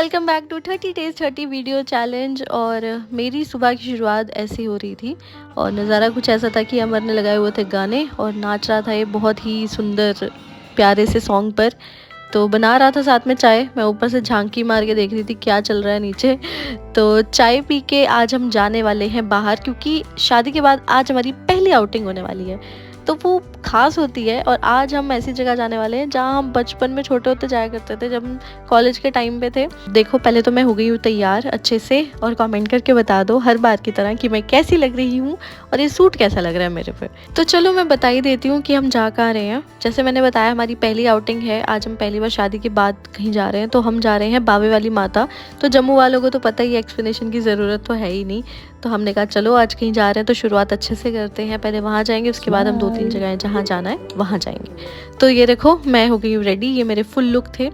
Welcome back to 30 days 30 video challenge. और मेरी सुबह की शुरुआत ऐसी हो रही थी और नज़ारा कुछ ऐसा था कि अमर ने लगाए हुए थे गाने और नाच रहा था ये बहुत ही सुंदर प्यारे से सॉन्ग पर। तो बना रहा था साथ में चाय, मैं ऊपर से झांकी मार के देख रही थी क्या चल रहा है नीचे। तो चाय पी के आज हम जाने वाले हैं बाहर, क्योंकि शादी के बाद आज हमारी पहली आउटिंग होने वाली है, तो वो खास होती है। और आज हम ऐसी जगह जाने वाले हैं जहाँ हम बचपन में छोटे होते जाया करते थे, जब हम कॉलेज के टाइम पे थे। देखो पहले तो मैं हो गई हूँ तैयार अच्छे से, और कमेंट करके बता दो हर बार की तरह कि मैं कैसी लग रही हूँ और ये सूट कैसा लग रहा है मेरे पे। तो चलो मैं बता ही देती हूँ कि हम जा कहाँ रहे हैं। जैसे मैंने बताया हमारी पहली आउटिंग है, आज हम पहली बार शादी के बाद कहीं जा रहे हैं। तो हम जा रहे हैं बावे वाली माता। तो जम्मू वालों को तो पता ही, एक्सप्लेनेशन की ज़रूरत तो है ही नहीं। तो हमने कहा चलो आज कहीं जा रहे हैं तो शुरुआत अच्छे से करते हैं, पहले वहाँ जाएंगे, उसके बाद हम 2-3 जगह जहाँ जाना है वहाँ जाएंगे। तो ये देखो मैं हो गई हूँ रेडी, ये मेरे फुल लुक थे।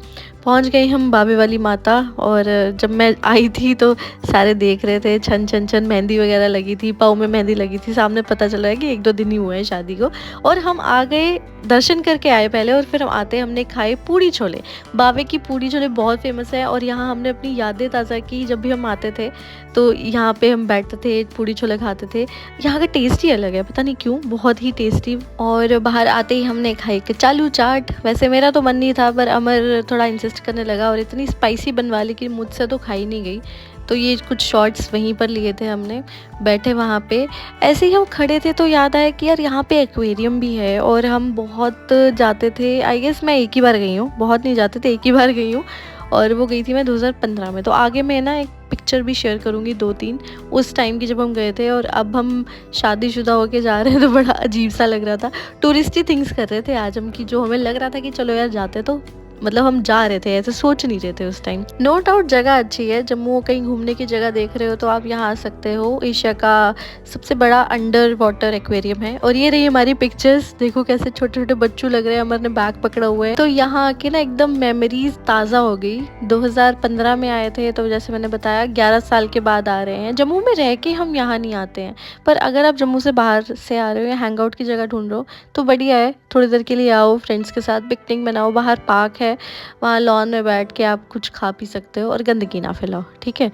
पहुँच गए हम बावे वाली माता। और जब मैं आई थी तो सारे देख रहे थे, छन छन छन मेहंदी वगैरह लगी थी, पाँव में मेहंदी लगी थी। सामने पता चला है कि 1-2 दिन ही हुए हैं शादी को। और हम आ गए, दर्शन करके आए पहले, और फिर हम आते हमने खाए पूड़ी छोले। बावे की पूड़ी छोले बहुत फेमस है और यहाँ हमने अपनी यादें ताज़ा की। जब भी हम आते थे तो यहाँ पे हम बैठते थे, पूड़ी छोले खाते थे। यहाँ का टेस्ट ही अलग है, पता नहीं क्यों, बहुत ही टेस्टी। और बाहर आते ही हमने खाई कचालू चाट। वैसे मेरा तो मन नहीं था, पर अमर थोड़ा इंसिस्ट करने लगा और इतनी स्पाइसी बनवा ली कि मुझसे तो खाई नहीं गई। तो ये कुछ शॉट्स वहीं पर लिए थे हमने, बैठे वहाँ पे। ऐसे ही हम खड़े थे तो याद आया कि यार यहाँ पे एक्वेरियम भी है, और हम बहुत जाते थे। आई गेस मैं एक ही बार गई हूँ, बहुत नहीं जाते थे, एक ही बार गई हूँ। और वो गई थी मैं 2015 में। तो आगे मैं ना एक पिक्चर भी शेयर करूँगी 2-3 उस टाइम की जब हम गए थे। और अब हम शादीशुदा होके जा रहे हैं तो बड़ा अजीब सा लग रहा था। टूरिस्टी थिंग्स कर रहे थे आज हम, कि जो हमें लग रहा था कि चलो यार जाते, तो मतलब हम जा रहे थे, ऐसे सोच नहीं रहे थे उस टाइम। नो डाउट जगह अच्छी है, जम्मू कहीं घूमने की जगह देख रहे हो तो आप यहाँ आ सकते हो। एशिया का सबसे बड़ा अंडर वाटर एक्वेरियम है। और ये रही हमारी पिक्चर्स, देखो कैसे छोटे छोटे बच्चों लग रहे हैं, हमारे बैग पकड़ा हुआ है। तो यहाँ आके ना एकदम मेमोरीज ताज़ा हो गई। 2015 में आए थे, तो जैसे मैंने बताया 11 साल के बाद आ रहे हैं। जम्मू में रह के हम यहाँ नहीं आते हैं, पर अगर आप जम्मू से बाहर से आ रहे हो या हैंग आउट की जगह ढूंढ रहे हो तो बढ़िया है, थोड़ी देर के लिए आओ, फ्रेंड्स के साथ पिकनिक बनाओ। बाहर पार्क है, वहाँ लॉन में बैठ के आप कुछ खा पी सकते हो और गंदगी ना फैलाओ, ठीक है।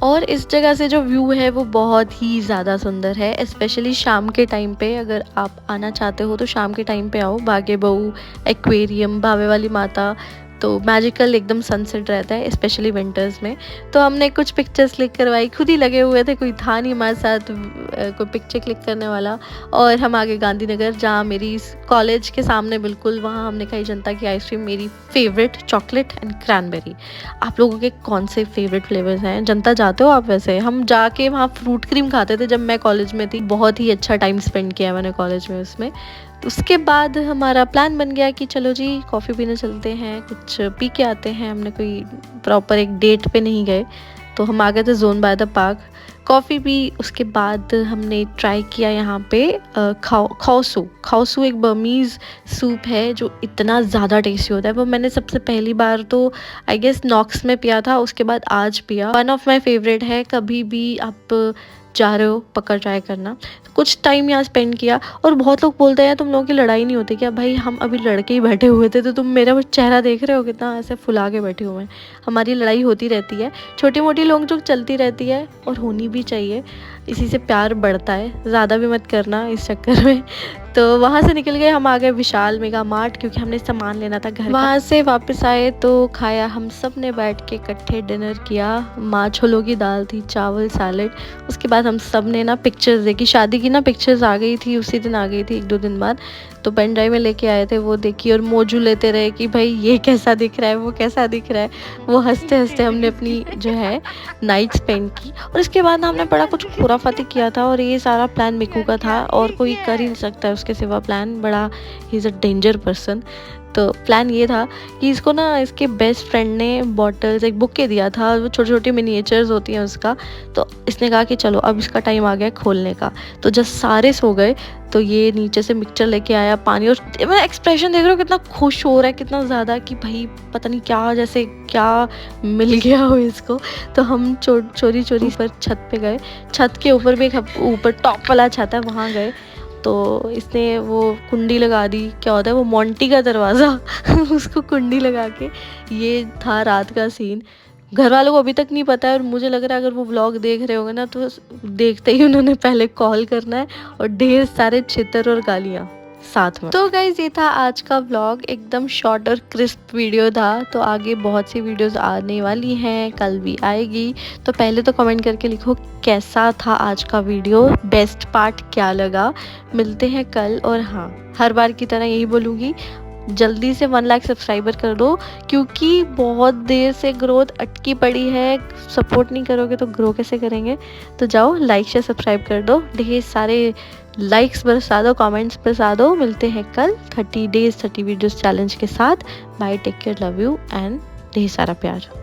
और इस जगह से जो व्यू है वो बहुत ही ज़्यादा सुंदर है, स्पेशली शाम के टाइम पे। अगर आप आना चाहते हो तो शाम के टाइम पे आओ। बागे बहू, एक्वेरियम, बावे वाली माता, तो मैजिकल एकदम सनसेट रहता है, स्पेशली विंटर्स में। तो हमने कुछ पिक्चर्स क्लिक करवाई, खुद ही लगे हुए थे, कोई था नहीं हमारे साथ कोई पिक्चर क्लिक करने वाला। और हम आगे गांधीनगर, जहाँ मेरी कॉलेज के सामने बिल्कुल, वहाँ हमने खाई जनता की आइसक्रीम, मेरी फेवरेट चॉकलेट एंड क्रैनबेरी। आप लोगों के कौन से फेवरेट फ्लेवर्स हैं? जनता जाते हो आप? वैसे हम जाके वहाँ फ्रूट क्रीम खाते थे जब मैं कॉलेज में थी, बहुत ही अच्छा टाइम स्पेंड किया मैंने कॉलेज में उसमें। उसके बाद हमारा प्लान बन गया कि चलो जी कॉफ़ी पीने चलते हैं, कुछ पी के आते हैं। हमने कोई प्रॉपर एक डेट पे नहीं गए, तो हम आ गए थे zone by the park, coffee P. उसके बाद हमने ट्राई किया यहाँ पे खाओसू एक बर्मीज़ सूप है जो इतना ज़्यादा टेस्टी होता है। वो मैंने सबसे पहली बार तो आई गेस नॉक्स में पिया था, उसके बाद आज पिया। वन ऑफ माई फेवरेट है, कभी भी आप जा रहे हो पक्का ट्राई करना। तो कुछ टाइम यहाँ स्पेंड किया। और बहुत लोग बोलते हैं तुम लोगों की लड़ाई नहीं होती क्या? भाई हम अभी लड़के ही बैठे हुए थे, तो तुम मेरा चेहरा देख रहे हो कितना ऐसे फुला के बैठे हुए हैं। हमारी लड़ाई होती रहती है, छोटी मोटी लोग जो चलती रहती है, और होनी भी चाहिए, इसी से प्यार बढ़ता है। ज़्यादा भी मत करना इस चक्कर में। तो वहाँ से निकल गए, हम आ गए विशाल मेगा मार्ट, क्योंकि हमने सामान लेना था घर का। वहाँ से वापस आए तो खाया, हम सब ने बैठ के इकट्ठे डिनर किया। माँ छोलों की दाल थी, चावल, सैलेड। उसके बाद हम सब ने ना पिक्चर्स देखी, शादी की ना पिक्चर्स आ गई थी, उसी दिन आ गई थी 1-2 दिन बाद। तो पेन ड्राइव में लेके आए थे, वो देखी और मौजू लेते रहे कि भाई ये कैसा दिख रहा है, वो कैसा दिख रहा है। वो हंसते हंसते हमने अपनी जो है नाइट स्पेंड की। और इसके बाद हमने बड़ा कुछ खुराफाती किया था, और ये सारा प्लान मिकू का था, और कोई कर ही नहीं सकता है उसके सिवा प्लान। बड़ा he is a danger person. तो प्लान ये था कि इसको ना इसके बेस्ट फ्रेंड ने बॉटल्स एक बुक के दिया था, वो छोटी छोटी मिनिएचर्स होती हैं उसका। तो इसने कहा कि चलो अब इसका टाइम आ गया खोलने का। तो जब सारे सो गए तो ये नीचे से मिक्सचर लेके आया, पानी, और मैं एक्सप्रेशन देख रहा हूँ कितना खुश हो रहा है, कितना ज़्यादा, कि भाई पता नहीं क्या, जैसे क्या मिल गया हो इसको। तो हम चोरी चोरी पर छत पे गए, छत के ऊपर भी एक ऊपर टॉप वाला छत है, वहाँ गए। तो इसने वो कुंडी लगा दी। क्या होता है वो मोंटी का दरवाज़ा उसको कुंडी लगा के। ये था रात का सीन। घर वालों को अभी तक नहीं पता है, और मुझे लग रहा है अगर वो व्लॉग देख रहे होंगे ना तो देखते ही उन्होंने पहले कॉल करना है, और ढेर सारे छितर और गालियाँ साथ में। तो गाइज ये था आज का व्लॉग, एकदम शॉर्ट और क्रिस्प वीडियो था। तो आगे बहुत सी वीडियोस आने वाली हैं, कल भी आएगी। तो पहले तो कमेंट करके लिखो कैसा था आज का वीडियो, बेस्ट पार्ट क्या लगा। मिलते हैं कल। और हाँ, हर बार की तरह यही बोलूँगी, जल्दी से 1 लाख सब्सक्राइबर कर दो, क्योंकि बहुत देर से ग्रोथ अटकी पड़ी है। सपोर्ट नहीं करोगे तो ग्रो कैसे करेंगे। तो जाओ लाइक शेयर सब्सक्राइब कर दो, ढेर सारे लाइक्स बरसा दो, कमेंट्स बरसा दो। मिलते हैं कल 30 डेज 30 वीडियोस चैलेंज के साथ। Bye, take care, love you and ढेर सारा प्यार।